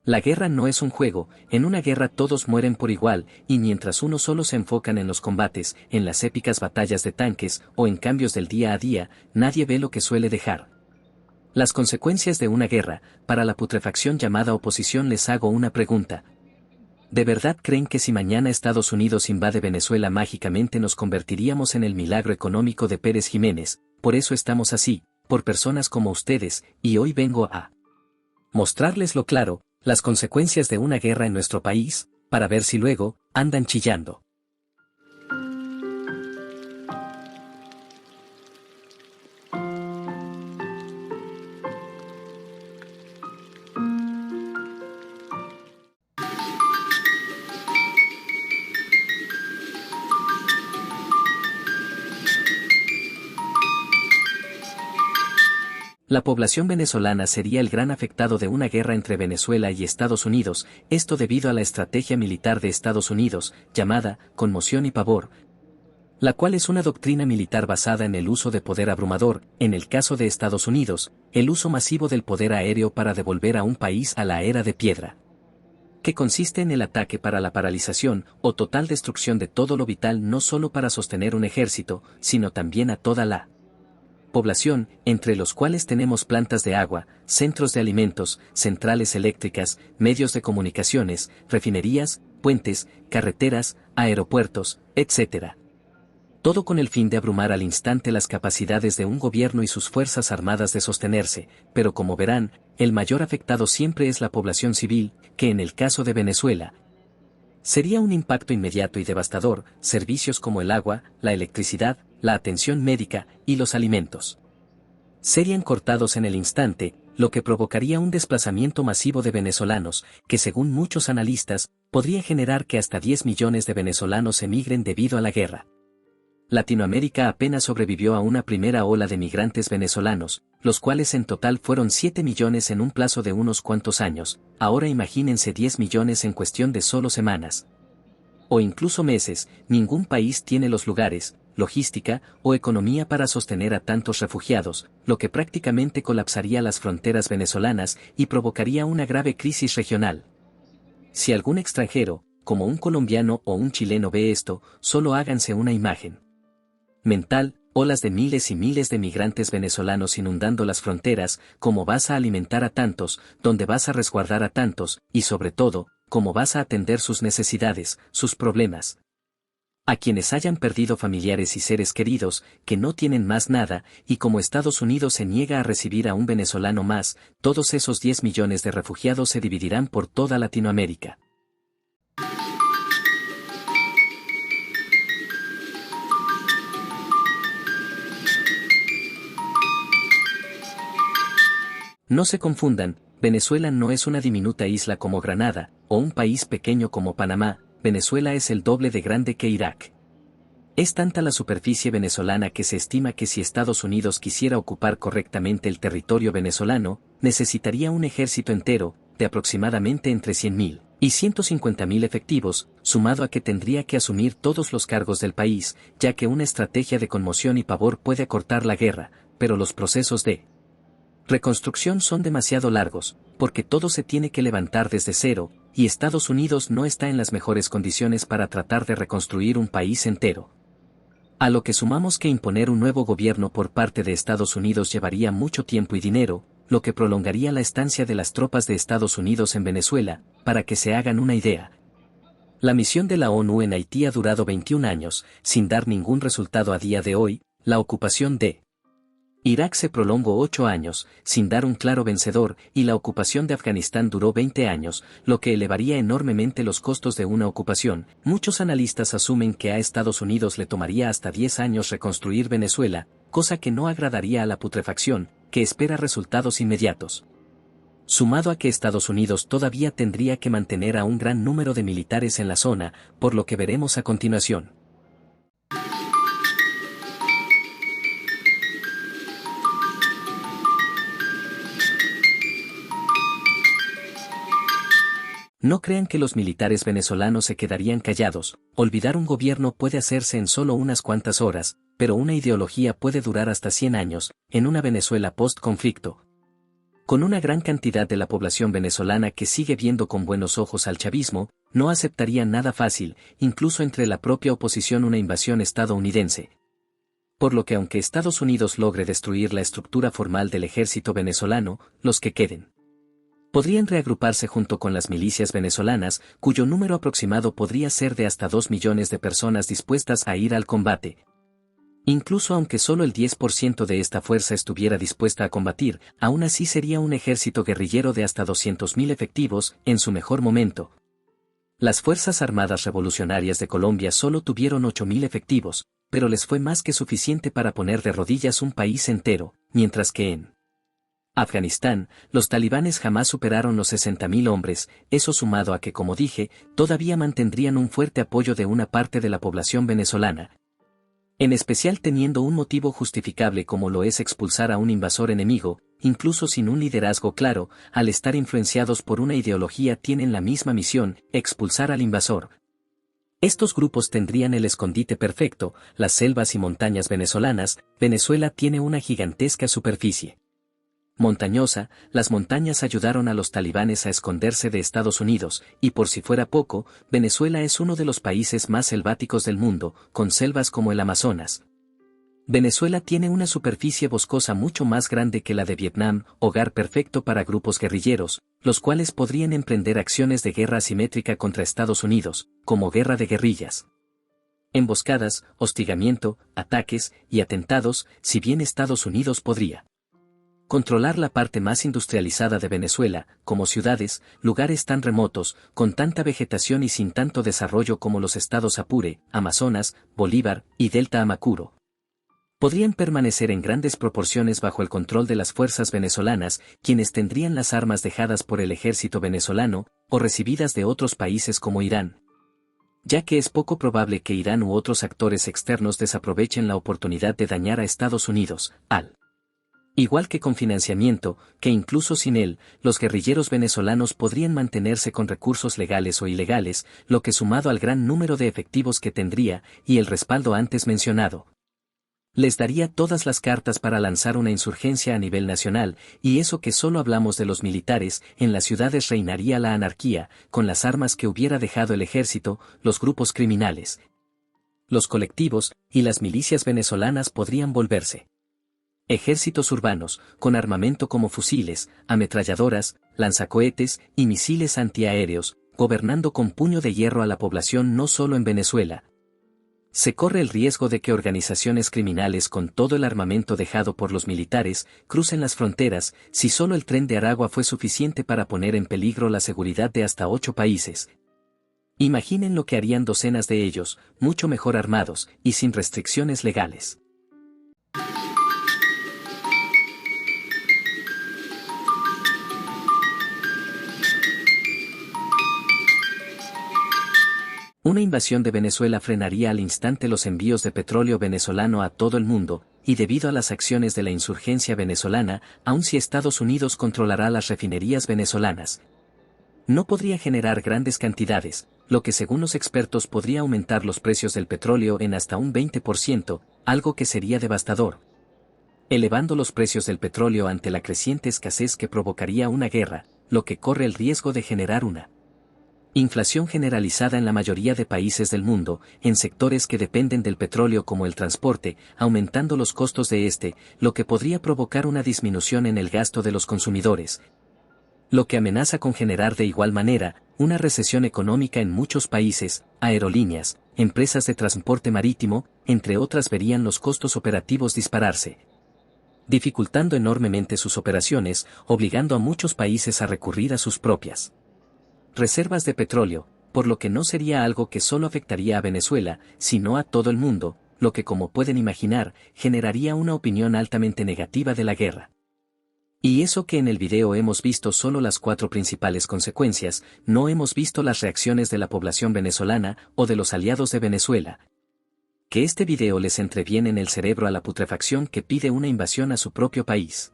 La guerra no es un juego, en una guerra todos mueren por igual, y mientras unos solo se enfocan en los combates, en las épicas batallas de tanques, o en cambios del día a día, nadie ve lo que suele dejar. Las consecuencias de una guerra, para la putrefacción llamada oposición les hago una pregunta. ¿De verdad creen que si mañana Estados Unidos invade Venezuela mágicamente nos convertiríamos en el milagro económico de Pérez Jiménez? Por eso estamos así, por personas como ustedes, y hoy vengo a mostrarles lo claro, las consecuencias de una guerra en nuestro país, para ver si luego, andan chillando. La población venezolana sería el gran afectado de una guerra entre Venezuela y Estados Unidos, esto debido a la estrategia militar de Estados Unidos, llamada conmoción y pavor, la cual es una doctrina militar basada en el uso de poder abrumador, en el caso de Estados Unidos, el uso masivo del poder aéreo para devolver a un país a la era de piedra, que consiste en el ataque para la paralización o total destrucción de todo lo vital no solo para sostener un ejército, sino también a toda la población, entre los cuales tenemos plantas de agua, centros de alimentos, centrales eléctricas, medios de comunicaciones, refinerías, puentes, carreteras, aeropuertos, etc. Todo con el fin de abrumar al instante las capacidades de un gobierno y sus fuerzas armadas de sostenerse, pero como verán, el mayor afectado siempre es la población civil, que en el caso de Venezuela, sería un impacto inmediato y devastador, servicios como el agua, la electricidad, la atención médica y los alimentos serían cortados en el instante, lo que provocaría un desplazamiento masivo de venezolanos, que según muchos analistas, podría generar que hasta 10 millones de venezolanos emigren debido a la guerra. Latinoamérica apenas sobrevivió a una primera ola de migrantes venezolanos, los cuales en total fueron 7 millones en un plazo de unos cuantos años, ahora imagínense 10 millones en cuestión de solo semanas o incluso meses. Ningún país tiene los lugares, logística o economía para sostener a tantos refugiados, lo que prácticamente colapsaría las fronteras venezolanas y provocaría una grave crisis regional. Si algún extranjero, como un colombiano o un chileno ve esto, solo háganse una imagen mental, olas de miles y miles de migrantes venezolanos inundando las fronteras, cómo vas a alimentar a tantos, dónde vas a resguardar a tantos, y sobre todo, cómo vas a atender sus necesidades, sus problemas. A quienes hayan perdido familiares y seres queridos, que no tienen más nada, y como Estados Unidos se niega a recibir a un venezolano más, todos esos 10 millones de refugiados se dividirán por toda Latinoamérica. No se confundan, Venezuela no es una diminuta isla como Granada, o un país pequeño como Panamá. Venezuela es el doble de grande que Irak. Es tanta la superficie venezolana que se estima que si Estados Unidos quisiera ocupar correctamente el territorio venezolano, necesitaría un ejército entero, de aproximadamente entre 100.000 y 150.000 efectivos, sumado a que tendría que asumir todos los cargos del país, ya que una estrategia de conmoción y pavor puede acortar la guerra, pero los procesos de reconstrucción son demasiado largos, porque todo se tiene que levantar desde cero, y Estados Unidos no está en las mejores condiciones para tratar de reconstruir un país entero. A lo que sumamos que imponer un nuevo gobierno por parte de Estados Unidos llevaría mucho tiempo y dinero, lo que prolongaría la estancia de las tropas de Estados Unidos en Venezuela. Para que se hagan una idea, la misión de la ONU en Haití ha durado 21 años, sin dar ningún resultado a día de hoy. La ocupación de Irak se prolongó 8 años, sin dar un claro vencedor, y la ocupación de Afganistán duró 20 años, lo que elevaría enormemente los costos de una ocupación. Muchos analistas asumen que a Estados Unidos le tomaría hasta 10 años reconstruir Venezuela, cosa que no agradaría a la putrefacción, que espera resultados inmediatos. Sumado a que Estados Unidos todavía tendría que mantener a un gran número de militares en la zona, por lo que veremos a continuación. No crean que los militares venezolanos se quedarían callados. Olvidar un gobierno puede hacerse en solo unas cuantas horas, pero una ideología puede durar hasta 100 años, en una Venezuela post-conflicto. Con una gran cantidad de la población venezolana que sigue viendo con buenos ojos al chavismo, no aceptaría nada fácil, incluso entre la propia oposición, una invasión estadounidense. Por lo que aunque Estados Unidos logre destruir la estructura formal del ejército venezolano, los que queden podrían reagruparse junto con las milicias venezolanas, cuyo número aproximado podría ser de hasta 2 millones de personas dispuestas a ir al combate. Incluso aunque solo el 10% de esta fuerza estuviera dispuesta a combatir, aún así sería un ejército guerrillero de hasta 200.000 efectivos, en su mejor momento. Las Fuerzas Armadas Revolucionarias de Colombia solo tuvieron 8.000 efectivos, pero les fue más que suficiente para poner de rodillas un país entero, mientras que en Afganistán, los talibanes jamás superaron los 60.000 hombres, eso sumado a que, como dije, todavía mantendrían un fuerte apoyo de una parte de la población venezolana, en especial teniendo un motivo justificable como lo es expulsar a un invasor enemigo, incluso sin un liderazgo claro, al estar influenciados por una ideología tienen la misma misión, expulsar al invasor. Estos grupos tendrían el escondite perfecto, las selvas y montañas venezolanas. Venezuela tiene una gigantesca superficie montañosa, las montañas ayudaron a los talibanes a esconderse de Estados Unidos, y por si fuera poco, Venezuela es uno de los países más selváticos del mundo, con selvas como el Amazonas. Venezuela tiene una superficie boscosa mucho más grande que la de Vietnam, hogar perfecto para grupos guerrilleros, los cuales podrían emprender acciones de guerra asimétrica contra Estados Unidos, como guerra de guerrillas. Emboscadas, hostigamiento, ataques y atentados, si bien Estados Unidos podría controlar la parte más industrializada de Venezuela, como ciudades, lugares tan remotos, con tanta vegetación y sin tanto desarrollo como los estados Apure, Amazonas, Bolívar y Delta Amacuro, podrían permanecer en grandes proporciones bajo el control de las fuerzas venezolanas, quienes tendrían las armas dejadas por el ejército venezolano, o recibidas de otros países como Irán. Ya que es poco probable que Irán u otros actores externos desaprovechen la oportunidad de dañar a Estados Unidos, al igual que con financiamiento, que incluso sin él, los guerrilleros venezolanos podrían mantenerse con recursos legales o ilegales, lo que sumado al gran número de efectivos que tendría, y el respaldo antes mencionado, les daría todas las cartas para lanzar una insurgencia a nivel nacional, y eso que solo hablamos de los militares. En las ciudades reinaría la anarquía, con las armas que hubiera dejado el ejército, los grupos criminales, los colectivos, y las milicias venezolanas podrían volverse ejércitos urbanos, con armamento como fusiles, ametralladoras, lanzacohetes y misiles antiaéreos, gobernando con puño de hierro a la población no solo en Venezuela. Se corre el riesgo de que organizaciones criminales con todo el armamento dejado por los militares crucen las fronteras. Si solo el Tren de Aragua fue suficiente para poner en peligro la seguridad de hasta 8 países. Imaginen lo que harían docenas de ellos, mucho mejor armados y sin restricciones legales. Una invasión de Venezuela frenaría al instante los envíos de petróleo venezolano a todo el mundo, y debido a las acciones de la insurgencia venezolana, aun si Estados Unidos controlará las refinerías venezolanas, no podría generar grandes cantidades, lo que según los expertos podría aumentar los precios del petróleo en hasta un 20%, algo que sería devastador, elevando los precios del petróleo ante la creciente escasez que provocaría una guerra, lo que corre el riesgo de generar una inflación generalizada en la mayoría de países del mundo, en sectores que dependen del petróleo como el transporte, aumentando los costos de este, lo que podría provocar una disminución en el gasto de los consumidores, lo que amenaza con generar de igual manera una recesión económica en muchos países. Aerolíneas, empresas de transporte marítimo, entre otras, verían los costos operativos dispararse, dificultando enormemente sus operaciones, obligando a muchos países a recurrir a sus propias reservas de petróleo, por lo que no sería algo que solo afectaría a Venezuela, sino a todo el mundo, lo que, como pueden imaginar, generaría una opinión altamente negativa de la guerra. Y eso que en el video hemos visto solo las 4 principales consecuencias, no hemos visto las reacciones de la población venezolana o de los aliados de Venezuela. Que este video les entreviene en el cerebro a la putrefacción que pide una invasión a su propio país.